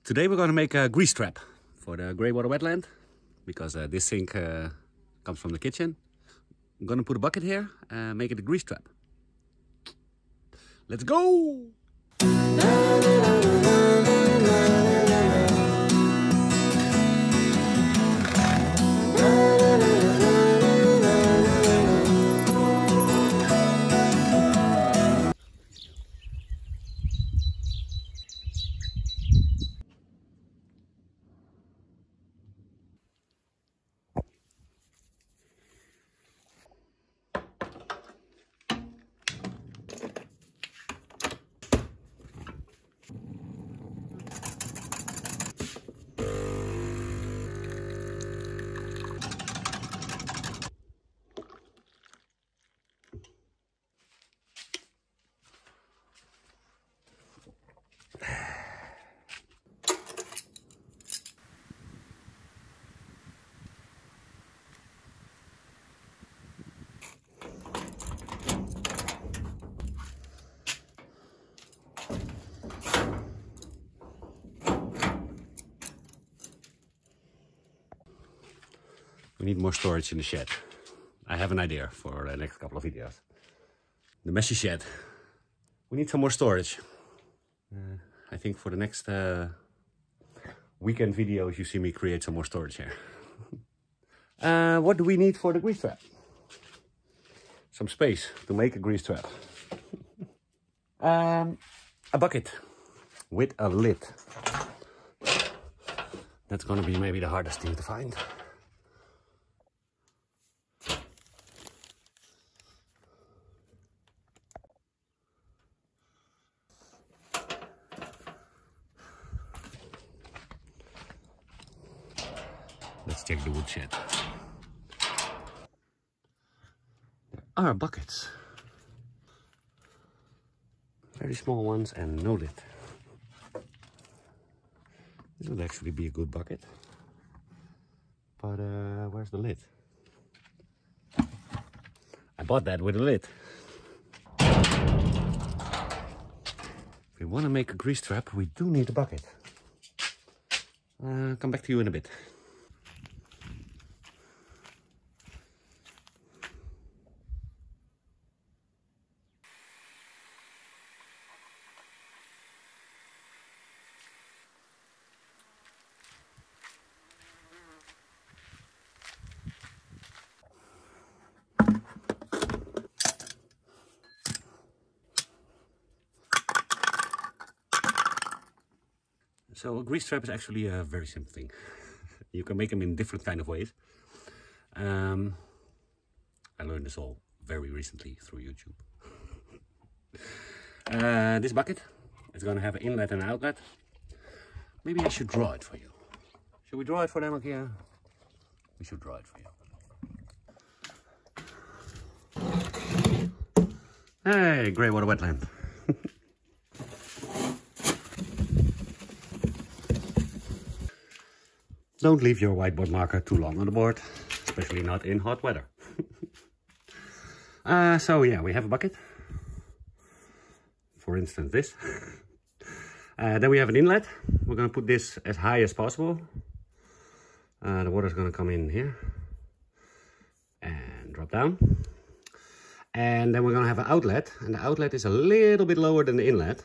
Today we're going to make a grease trap for the Greywater wetland because this sink comes from the kitchen. I'm going to put a bucket here and make it a grease trap. Let's go! We need more storage in the shed. I have an idea for the next couple of videos. The messy shed. We need some more storage. I think for the next weekend videos you see me create some more storage here. What do we need for the grease trap? Some space to make a grease trap. A bucket with a lid. That's gonna be maybe the hardest thing to find. Let's check the wood shed. There are buckets. Very small ones and no lid. This would actually be a good bucket. But where's the lid? I bought that with a lid. If we want to make a grease trap, we do need a bucket. Come back to you in a bit. So a grease trap is actually a very simple thing. You can make them in different kind of ways. I learned this all very recently through YouTube. This bucket is going to have an inlet and an outlet. Maybe I should draw it for you. Should we draw it for them, Ikea? We should draw it for you. Hey, Greywater wetland. Don't leave your whiteboard marker too long on the board, especially not in hot weather. So yeah, we have a bucket. For instance, this. Then we have an inlet. We're going to put this as high as possible. The water is going to come in here and drop down. And then we're going to have an outlet, and the outlet is a little bit lower than the inlet.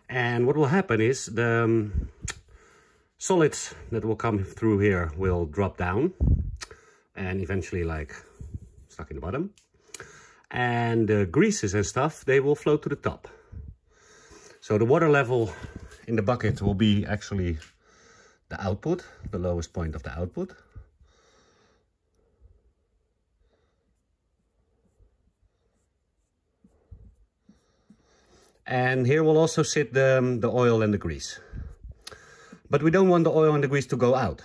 And what will happen is the solids that will come through here will drop down and eventually like stuck in the bottom. And the greases and stuff, they will float to the top. So the water level in the bucket will be actually the output, the lowest point of the output. And here will also sit the oil and the grease. But we don't want the oil and the grease to go out.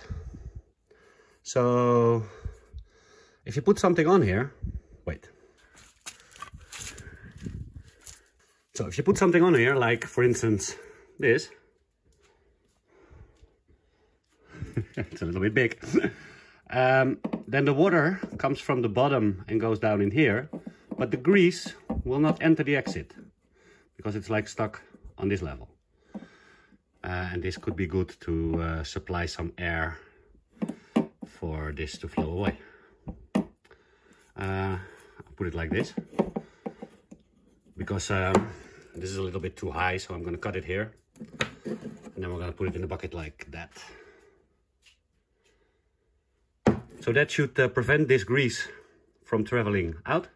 So if you put something on here, wait. So if you put something on here, like for instance this, it's a little bit big, then the water comes from the bottom and goes down in here, but the grease will not enter the exit because it's like stuck on this level. And this could be good to supply some air for this to flow away. I'll put it like this because this is a little bit too high, so I'm going to cut it here and then we're going to put it in the bucket like that. So that should prevent this grease from traveling out.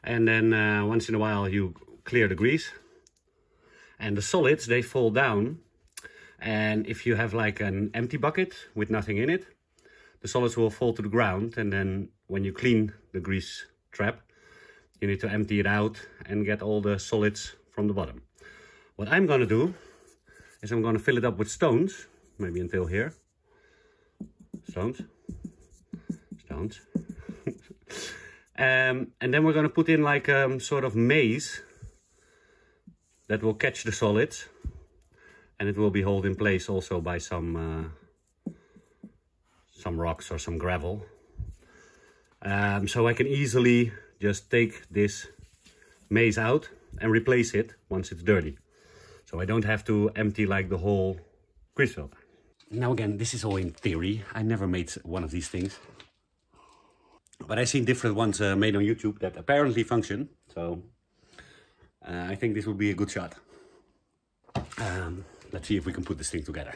And then once in a while you clear the grease. And the solids, they fall down. And if you have like an empty bucket with nothing in it, the solids will fall to the ground. And then when you clean the grease trap, you need to empty it out and get all the solids from the bottom. What I'm going to do is I'm going to fill it up with stones, maybe until here. Stones. Stones. And then we're going to put in like sort of maze that will catch the solids, and it will be held in place also by some rocks or some gravel. So I can easily just take this maze out and replace it once it's dirty. So I don't have to empty like the whole grease filter. Now again, this is all in theory. I never made one of these things. But I've seen different ones made on YouTube that apparently function. So I think this would be a good shot. Let's see if we can put this thing together.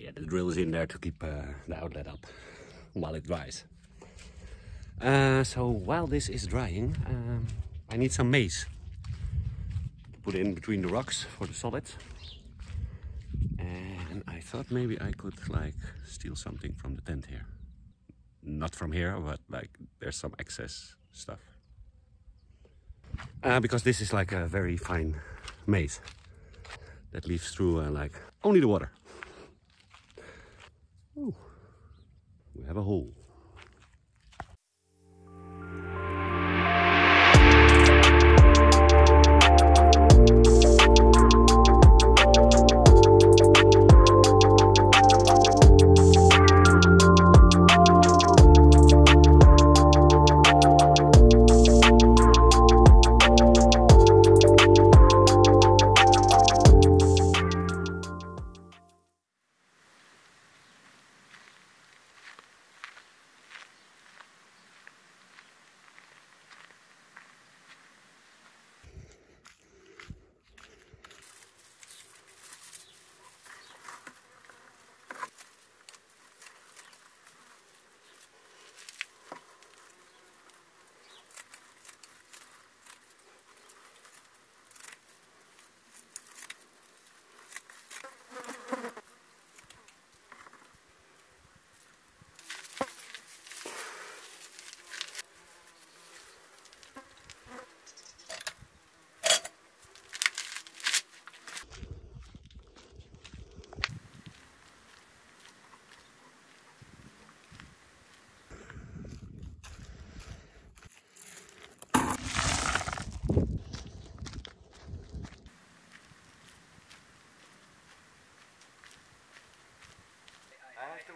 Yeah, the drill is in there to keep the outlet up while it dries. So while this is drying, I need some maize to put in between the rocks for the solids. And I thought maybe I could like steal something from the tent here. Not from here, but like there's some excess stuff. Because this is like a very fine maize that leaves through like only the water. Ooh, we have a hole.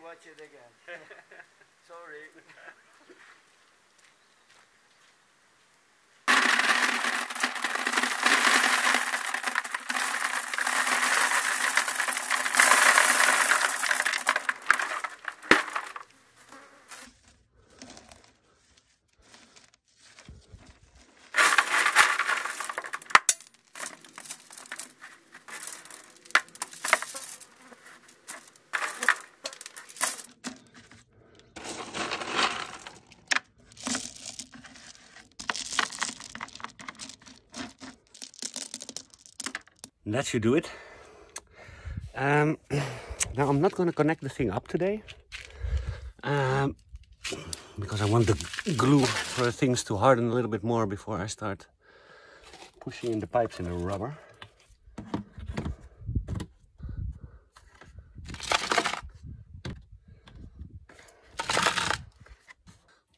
watch it again. Sorry. That should do it. Now I'm not going to connect the thing up today because I want the glue for things to harden a little bit more before I start pushing in the pipes in the rubber.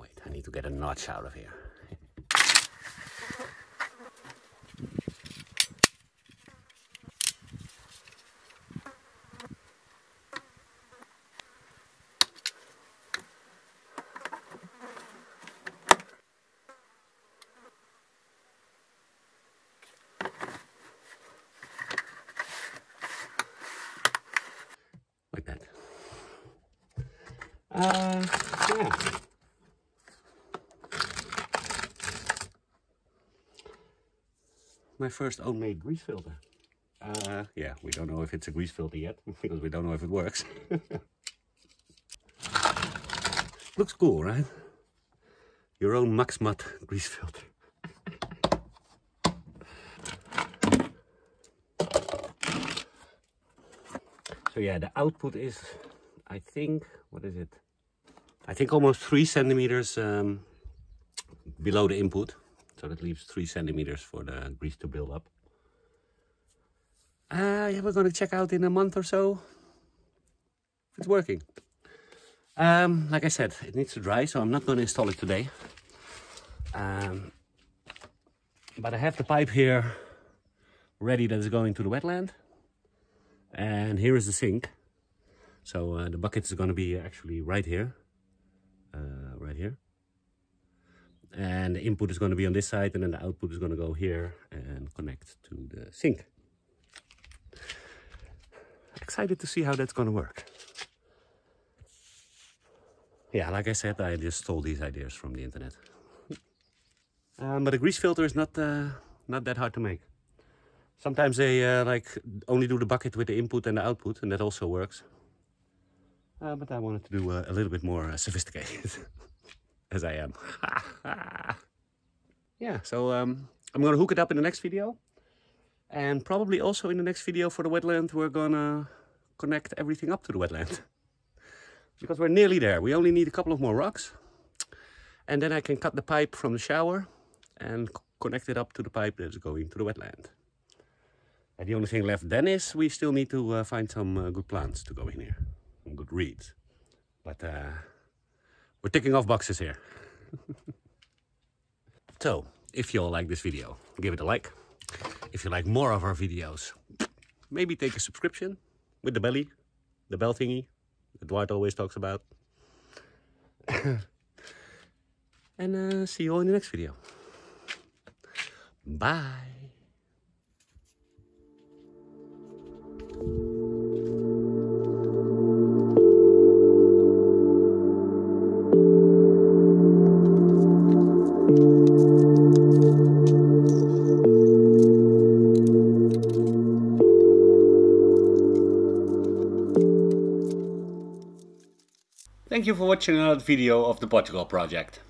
Wait, I need to get a notch out of here. Like that. Yeah. My first own-made grease filter. Yeah, we don't know if it's a grease filter yet, because we don't know if it works. Looks cool, right? Your own Maxmat grease filter. So yeah, the output is, I think, what is it? I think almost 3 centimeters below the input. So that leaves 3 centimeters for the grease to build up. Yeah, we're going to check out in a month or so if it's working. Like I said, it needs to dry, so I'm not going to install it today. But I have the pipe here ready that is going to the wetland. And here is the sink. So the bucket is going to be actually right here. Right here. And the input is going to be on this side, and then the output is going to go here and connect to the sink. Excited to see how that's going to work. Yeah, like I said, I just stole these ideas from the internet. But a grease filter is not that hard to make. Sometimes they like only do the bucket with the input and the output, and that also works. But I wanted to do a little bit more sophisticated, as I am. Yeah, so I'm going to hook it up in the next video. And probably also in the next video for the wetland, we're going to connect everything up to the wetland. Because we're nearly there. We only need a couple of more rocks. And then I can cut the pipe from the shower and connect it up to the pipe that's going to the wetland. And the only thing left then is we still need to find some good plants to go in here. Some good reeds. But we're ticking off boxes here. So, if you all like this video, give it a like. If you like more of our videos, maybe take a subscription with the bell thingy that Dwight always talks about. And see you all in the next video. Bye. Thank you for watching another video of the Portugal Project.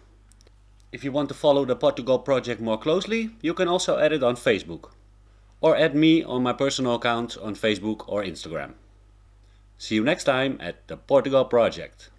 If you want to follow the Portugal Project more closely, you can also add it on Facebook. Or add me on my personal account on Facebook or Instagram. See you next time at the Portugal Project.